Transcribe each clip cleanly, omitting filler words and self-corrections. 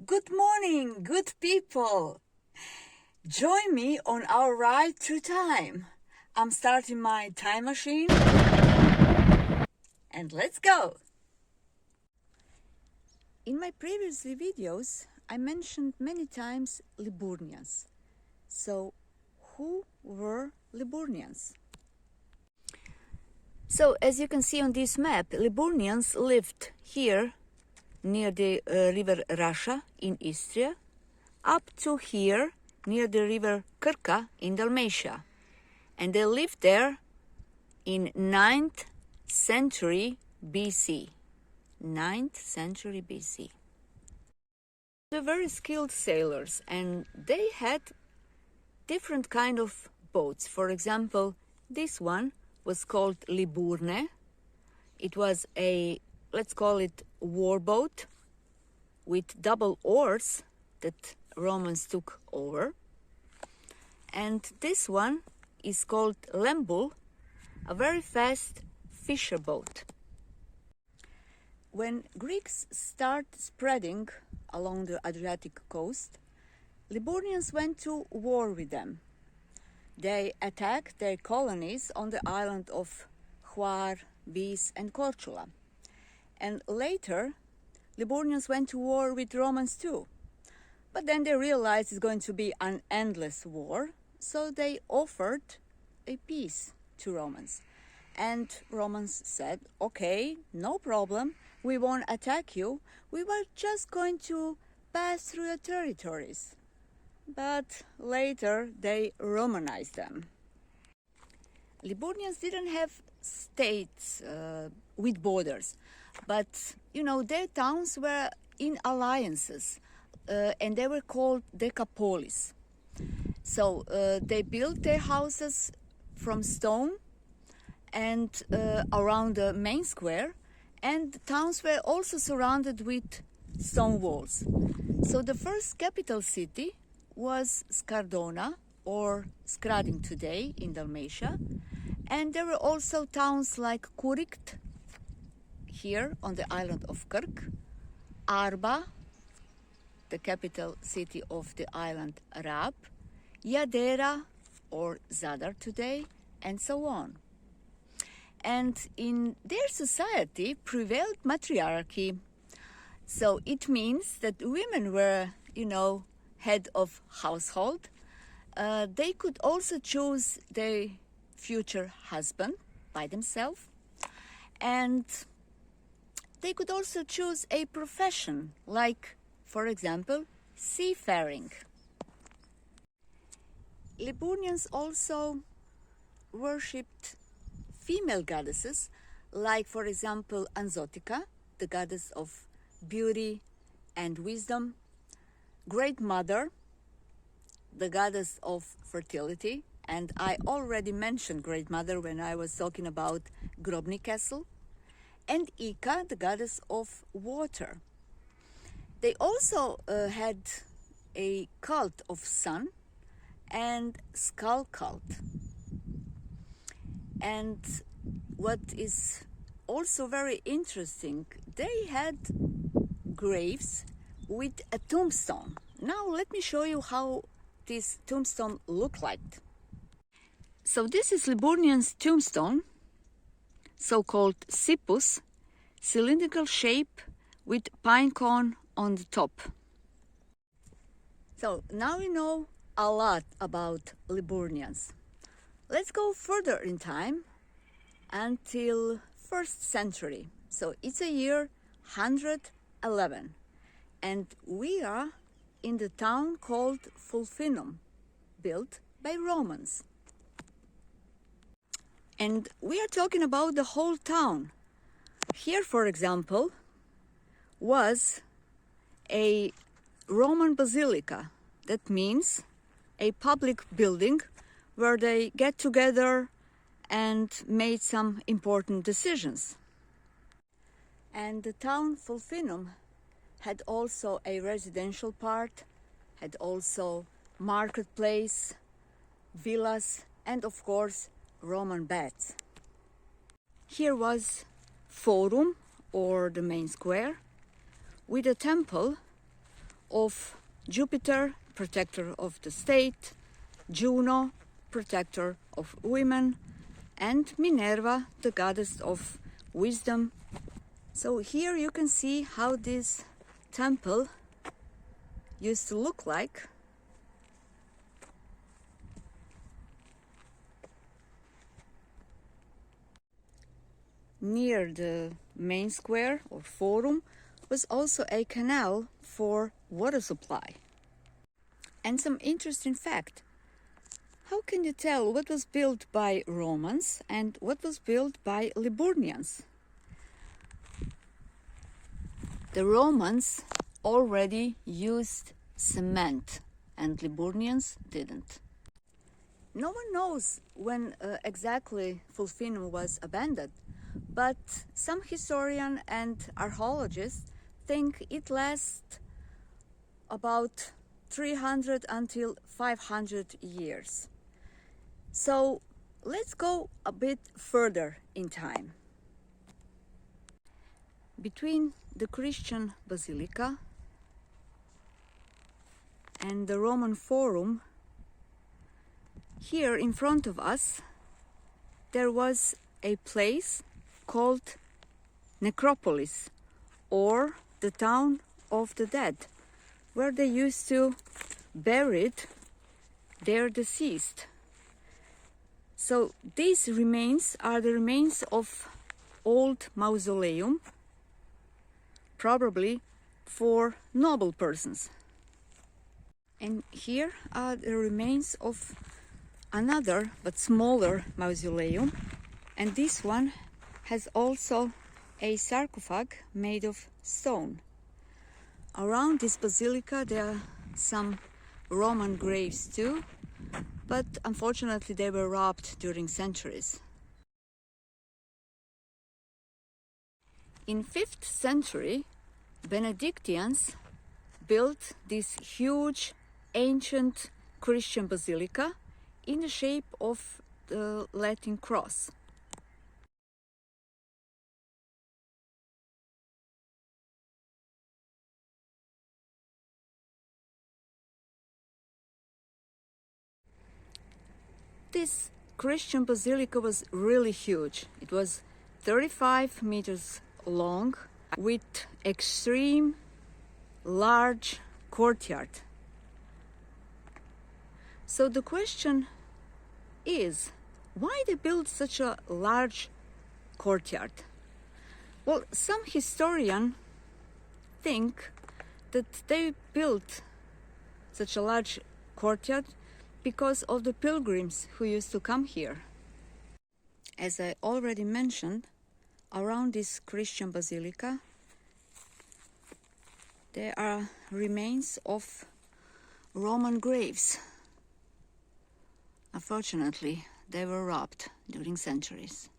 Good morning, good people. Join me on our ride through time. I'm starting my time machine and let's go. In my previous videos, I mentioned many times Liburnians. So, who were Liburnians? So, as you can see on this map, Liburnians lived here near the river Rasha in Istria, up to here near the river Krka in Dalmatia. And they lived there in 9th century BC. 9th century BC. They were very skilled sailors and they had different kind of boats. For example, this one was called Liburne. It was a, let's call it, war boat with double oars that Romans took over. And this one is called Lembul, a very fast fisher boat. When Greeks start spreading along the Adriatic coast, Liburnians went to war with them. They attacked their colonies on the island of Hvar, Vis and Korčula. And later, Liburnians went to war with Romans too. But then they realized it's going to be an endless war, so they offered a peace to Romans. And Romans said, okay, no problem, we won't attack you, we were just going to pass through your territories. But later they Romanized them. Liburnians didn't have states with borders, but their towns were in alliances and they were called decapolis. So they built their houses from stone and around the main square, and the towns were also surrounded with stone walls. So the first capital city was Skardona, or Skradin today in Dalmatia, and there were also towns like Kurikt here on the island of Krk, Arba, the capital city of the island Rab, Jadera or Zadar today, and so on. And in their society prevailed matriarchy. So it means that women were, head of household. They could also choose their future husband by themselves. And they could also choose a profession, like, for example, seafaring. Liburnians also worshipped female goddesses, like, for example, Anzotica, the goddess of beauty and wisdom, Great Mother, the goddess of fertility, and I already mentioned Great Mother when I was talking about Grobni Castle, and Ika, the goddess of water. They also had a cult of sun and skull cult. And what is also very interesting, they had graves with a tombstone. Now let me show you how this tombstone looked like. So this is Liburnian's tombstone, so-called Sippus, cylindrical shape with pine cone on the top. So now we know a lot about Liburnians. Let's go further in time until 1st century. So it's a year 111. And we are in the town called Fulfinum, built by Romans. And we are talking about the whole town. Here, for example, was a Roman basilica. That means a public building where they get together and made some important decisions. And the town Fulfinum had also a residential part, had also marketplace, villas, and of course Roman baths. Here was Forum, or the main square, with a temple of Jupiter, protector of the state, Juno, protector of women, and Minerva, the goddess of wisdom. So here you can see how this temple used to look like. Near the main square or forum was also a canal for water supply. And some interesting fact: how can you tell what was built by Romans and what was built by Liburnians? The Romans already used cement and Liburnians didn't. No one knows when exactly Fulfinum was abandoned, but some historian and archaeologists think it lasts about 300 until 500 years. So let's go a bit further in time. Between the Christian Basilica and the Roman Forum, here in front of us, there was a place called Necropolis, or the town of the dead, where they used to bury their deceased. So these remains are the remains of old mausoleum, probably for noble persons. And here are the remains of another but smaller mausoleum, and this one has also a sarcophag made of stone. Around this basilica there are some Roman graves too, but unfortunately they were robbed during centuries. In 5th century, Benedictines built this huge ancient Christian basilica in the shape of the Latin cross. This Christian basilica was really huge. It was 35 meters long with extreme large courtyard. So the question is, why they built such a large courtyard? Well, some historians think that they built such a large courtyard because of the pilgrims who used to come here. As I already mentioned, around this Christian basilica there are remains of Roman graves. Unfortunately, they were robbed during centuries.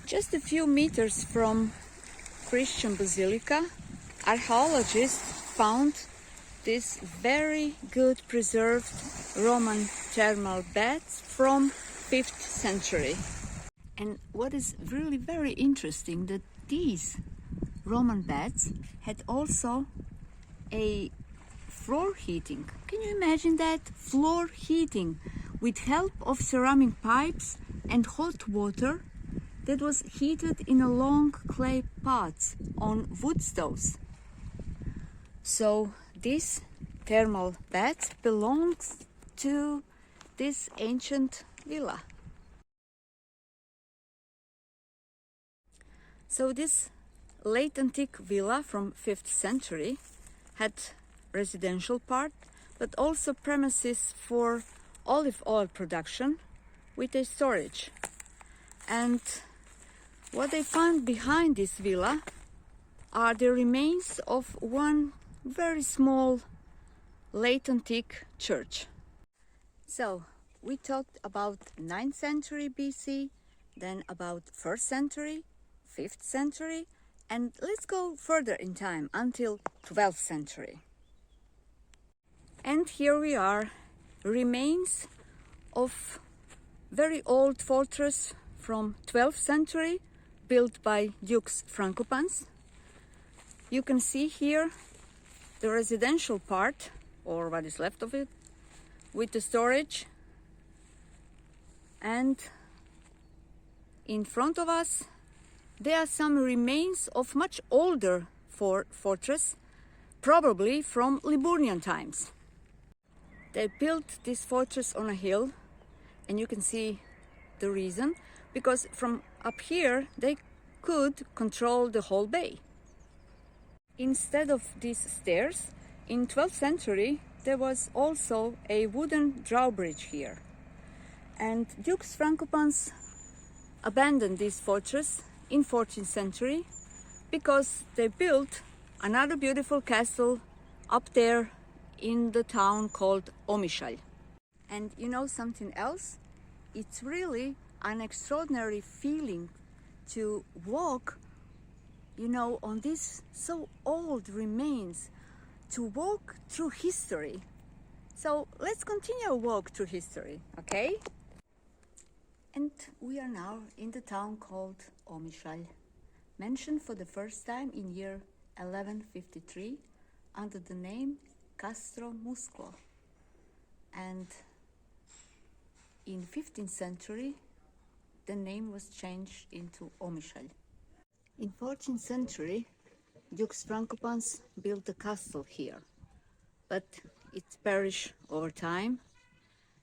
Just a few meters from Christian basilica, archaeologists found this very good preserved Roman thermal baths from 5th century. And what is really very interesting, that these Roman baths had also a floor heating. Can you imagine that? Floor heating with help of ceramic pipes and hot water that was heated in a long clay pots on wood stoves. So this thermal bath belongs to this ancient villa. So this late antique villa from 5th century had residential part, but also premises for olive oil production with a storage. And what they found behind this villa are the remains of one very small late antique church. So we talked about 9th century BC, then about 1st century, 5th century, and let's go further in time until 12th century. And here we are, remains of very old fortress from 12th century, built by Dukes Frankopans. You can see here the residential part, or what is left of it, with the storage. And in front of us, there are some remains of much older fortress, probably from Liburnian times. They built this fortress on a hill, and you can see the reason, because from up here they could control the whole bay. Instead of these stairs, in 12th century there was also a wooden drawbridge here. And Dukes Frankopans abandoned this fortress in 14th century because they built another beautiful castle up there in the town called Omišalj. And you know something else? It's really an extraordinary feeling to walk, you know, on these so old remains, to walk through history. So let's continue our walk through history, okay? And we are now in the town called Omišalj, mentioned for the first time in year 1153 under the name Castro Musclo. And in 15th century, the name was changed into Omišalj. In 14th century, Dukes Frankopans built a castle here, but it perished over time.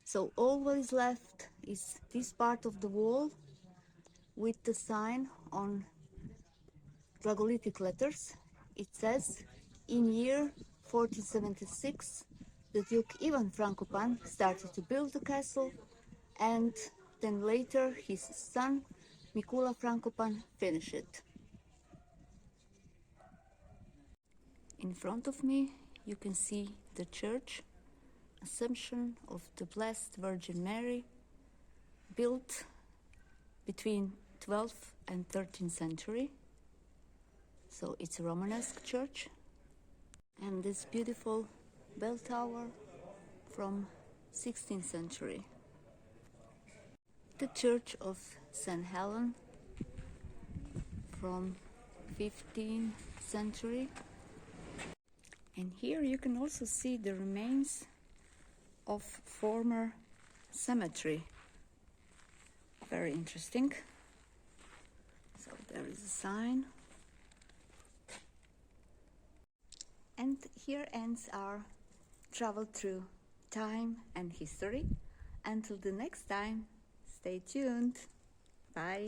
So all what is left is this part of the wall with the sign on Glagolitic letters. It says, in year 1476, the Duke Ivan Frankopan started to build the castle, and then later his son Mikula Frankopan finished it. In front of me you can see the church, Assumption of the Blessed Virgin Mary, built between 12th and 13th century. So it's a Romanesque church. And this beautiful bell tower from 16th century. The Church of St. Helen from 15th century. And here you can also see the remains of former cemetery. Very interesting. So there is a sign. And here ends our travel through time and history. Until the next time, stay tuned. Bye.